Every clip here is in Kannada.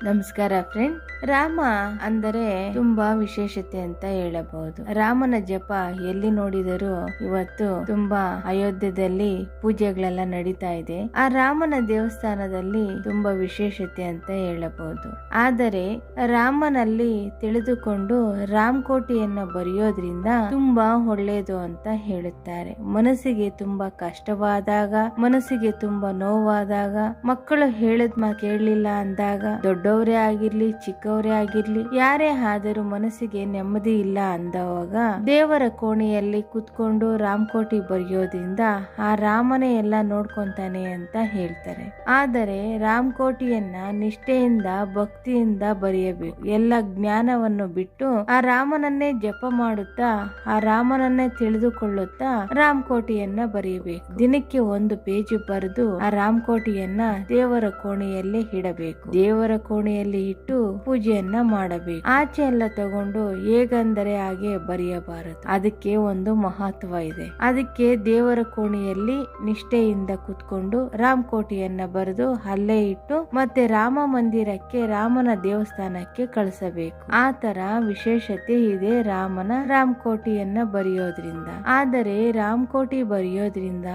ನಮಸ್ಕಾರ ಫ್ರೆಂಡ್. ರಾಮ ಅಂದರೆ ತುಂಬಾ ವಿಶೇಷತೆ ಅಂತ ಹೇಳಬಹುದು. ರಾಮನ ಜಪ ಎಲ್ಲಿ ನೋಡಿದರೂ ಇವತ್ತು ತುಂಬಾ ಅಯೋಧ್ಯದಲ್ಲಿ ಪೂಜೆಗಳೆಲ್ಲ ನಡೀತಾ ಇದೆ. ಆ ರಾಮನ ದೇವಸ್ಥಾನದಲ್ಲಿ ತುಂಬಾ ವಿಶೇಷತೆ ಅಂತ ಹೇಳಬಹುದು. ಆದರೆ ರಾಮನಲ್ಲಿ ತಿಳಿದುಕೊಂಡು ರಾಮಕೋಟಿಯನ್ನು ಬರೆಯೋದ್ರಿಂದ ತುಂಬಾ ಒಳ್ಳೆಯದು ಅಂತ ಹೇಳುತ್ತಾರೆ. ಮನಸ್ಸಿಗೆ ತುಂಬಾ ಕಷ್ಟವಾದಾಗ, ಮನಸ್ಸಿಗೆ ತುಂಬಾ ನೋವಾದಾಗ, ಮಕ್ಕಳು ಹೇಳಿದ ಮಾತು ಕೇಳಲಿಲ್ಲ ಅಂದಾಗ, ದೊಡ್ಡವರೇ ಆಗಿರ್ಲಿ ಚಿಕ್ಕವರೇ ಆಗಿರ್ಲಿ ಯಾರೇ ಆದರೂ ಮನಸ್ಸಿಗೆ ನೆಮ್ಮದಿ ಇಲ್ಲ ಅಂದವಾಗ ದೇವರ ಕೋಣೆಯಲ್ಲಿ ಕುತ್ಕೊಂಡು ರಾಮಕೋಟಿ ಬರೆಯೋದ್ರಿಂದ ಆ ರಾಮನೇ ಎಲ್ಲ ನೋಡ್ಕೊಂತಾನೆ ಅಂತ ಹೇಳ್ತಾರೆ. ಆದರೆ ರಾಮಕೋಟಿಯನ್ನ ನಿಷ್ಠೆಯಿಂದ ಭಕ್ತಿಯಿಂದ ಬರೆಯಬೇಕು. ಎಲ್ಲ ಜ್ಞಾನವನ್ನು ಬಿಟ್ಟು ಆ ರಾಮನನ್ನೇ ಜಪ ಮಾಡುತ್ತಾ, ಆ ರಾಮನನ್ನೇ ತಿಳಿದುಕೊಳ್ಳುತ್ತಾ ರಾಮಕೋಟಿಯನ್ನ ಬರೆಯಬೇಕು. ದಿನಕ್ಕೆ ಒಂದು ಪೇಜ್ ಬರೆದು ಆ ರಾಮಕೋಟಿಯನ್ನ ದೇವರ ಕೋಣೆಯಲ್ಲಿ ಇಡಬೇಕು. ದೇವರ ಕೋಣೆಯಲ್ಲಿ ಇಟ್ಟು ಪೂಜೆಯನ್ನ ಮಾಡಬೇಕು. ಆಚೆ ಎಲ್ಲ ತಗೊಂಡು ಹೇಗಂದರೆ ಹಾಗೆ ಬರೆಯಬಾರದು. ಅದಕ್ಕೆ ಒಂದು ಮಹತ್ವ ಇದೆ. ಅದಕ್ಕೆ ದೇವರ ಕೋಣೆಯಲ್ಲಿ ನಿಷ್ಠೆಯಿಂದ ಕುತ್ಕೊಂಡು ರಾಮಕೋಟಿಯನ್ನ ಬರೆದು ಅಲ್ಲೇ ಇಟ್ಟು ಮತ್ತೆ ರಾಮ ಮಂದಿರಕ್ಕೆ, ರಾಮನ ದೇವಸ್ಥಾನಕ್ಕೆ ಕಳಿಸಬೇಕು. ಆ ತರ ವಿಶೇಷತೆ ಇದೆ ರಾಮನ ರಾಮಕೋಟಿಯನ್ನ ಬರೆಯೋದ್ರಿಂದ. ಆದರೆ ರಾಮಕೋಟಿ ಬರೆಯೋದ್ರಿಂದ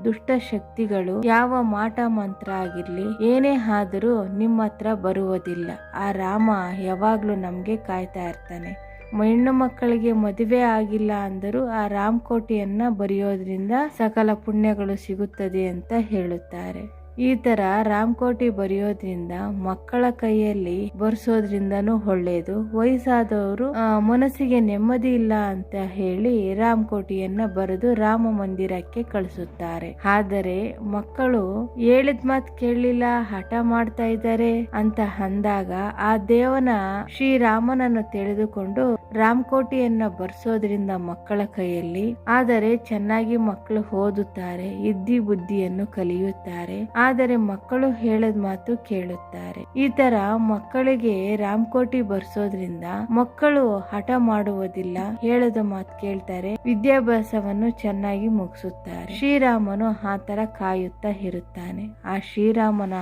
ದುಷ್ಟ ಶಕ್ತಿಗಳು ಯಾವ ಮಾಟ ಮಂತ್ರ ಆಗಿರ್ಲಿ ಏನೇ ಆದರೂ ನಿಮ್ಮ ಹತ್ರ ಬರುವುದಿಲ್ಲ. ಆ ರಾಮ ಯಾವಾಗ್ಲೂ ನಮ್ಗೆ ಕಾಯ್ತಾ ಇರ್ತಾನೆ. ಹೆಣ್ಣು ಮಕ್ಕಳಿಗೆ ಮದುವೆ ಆಗಿಲ್ಲ ಅಂದರೂ ಆ ರಾಮಕೋಟಿಯನ್ನ ಬರೆಯೋದ್ರಿಂದ ಸಕಲ ಪುಣ್ಯಗಳು ಸಿಗುತ್ತದೆ ಅಂತ ಹೇಳುತ್ತಾರೆ. ಈ ತರ ರಾಮಕೋಟಿ ಬರೆಯೋದ್ರಿಂದ ಮಕ್ಕಳ ಕೈಯಲ್ಲಿ ಬರ್ಸೋದ್ರಿಂದನೂ ಒಳ್ಳೇದು. ವಯಸ್ಸಾದವರು ಮನಸ್ಸಿಗೆ ನೆಮ್ಮದಿ ಇಲ್ಲ ಅಂತ ಹೇಳಿ ರಾಮಕೋಟಿಯನ್ನ ಬರೆದು ರಾಮ ಮಂದಿರಕ್ಕೆ ಕಳಿಸುತ್ತಾರೆ. ಆದರೆ ಮಕ್ಕಳು ಹೇಳಿದ ಮಾತು ಕೇಳಲಿಲ್ಲ, ಹಠ ಮಾಡ್ತಾ ಇದ್ದಾರೆ ಅಂತ ಅಂದಾಗ ಆ ದೇವನ ಶ್ರೀರಾಮನನ್ನು ತಿಳಿದುಕೊಂಡು ರಾಮಕೋಟಿಯನ್ನ ಬರ್ಸೋದ್ರಿಂದ ಮಕ್ಕಳ ಕೈಯಲ್ಲಿ, ಆದರೆ ಚೆನ್ನಾಗಿ ಮಕ್ಕಳು ಓದುತ್ತಾರೆ, ಇದ್ದಿ ಬುದ್ಧಿಯನ್ನು ಕಲಿಯುತ್ತಾರೆ. ಆದರೆ ಮಕ್ಕಳು ಹೇಳದ ಮಾತು ಕೇಳುತ್ತಾರೆ. ಈ ತರ ಮಕ್ಕಳಿಗೆ ರಾಮಕೋಟಿ ಬರ್ಸೋದ್ರಿಂದ ಮಕ್ಕಳು ಹಠ ಮಾಡುವುದಿಲ್ಲ, ಹೇಳದ ಮಾತು ಕೇಳ್ತಾರೆ, ವಿದ್ಯಾಭ್ಯಾಸವನ್ನು ಚೆನ್ನಾಗಿ ಮುಗಿಸುತ್ತಾರೆ. ಶ್ರೀರಾಮನು ಆ ತರ ಕಾಯುತ್ತಾ ಇರುತ್ತಾನೆ. ಆ ಶ್ರೀರಾಮನ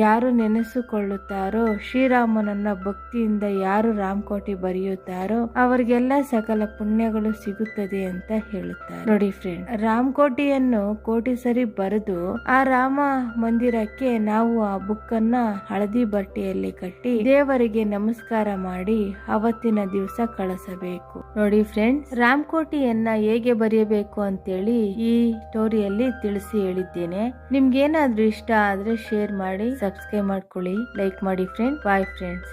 ಯಾರು ನೆನೆಸಿಕೊಳ್ಳುತ್ತಾರೋ, ಶ್ರೀರಾಮನನ್ನ ಭಕ್ತಿಯಿಂದ ಯಾರು ರಾಮಕೋಟಿ ಬರೆಯುತ್ತಾರೋ ಅವರಿಗೆಲ್ಲ ಸಕಲ ಪುಣ್ಯಗಳು ಸಿಗುತ್ತದೆ ಅಂತ ಹೇಳುತ್ತಾರೆ. ನೋಡಿ ಫ್ರೆಂಡ್, ರಾಮಕೋಟಿಯನ್ನು ಕೋಟಿ ಸರಿ ಬರೆದು ಆ ರಾಮ ಮಂದಿರಕ್ಕೆ ನಾವು ಆ ಬುಕ್ ಅನ್ನ ಹಳದಿ ಬಟ್ಟೆಯಲ್ಲಿ ಕಟ್ಟಿ ದೇವರಿಗೆ ನಮಸ್ಕಾರ ಮಾಡಿ ಅವತ್ತಿನ ದಿವಸ ಕಳಿಸಬೇಕು. ನೋಡಿ ಫ್ರೆಂಡ್ಸ್, ರಾಮಕೋಟಿಯನ್ನ ಹೇಗೆ ಬರೆಯಬೇಕು ಅಂತೇಳಿ ಈ ಸ್ಟೋರಿಯಲ್ಲಿ ತಿಳಿಸಿ ಹೇಳಿದ್ದೇನೆ. ನಿಮ್ಗೇನಾದ್ರೂ ಇಷ್ಟ ಆದ್ರೆ ಶೇರ್ ಮಾಡಿ, ಸಬ್ಸ್ಕ್ರೈಬ್ ಮಾಡ್ಕೊಳ್ಳಿ, ಲೈಕ್ ಮಾಡಿ ಫ್ರೆಂಡ್. Bye friends.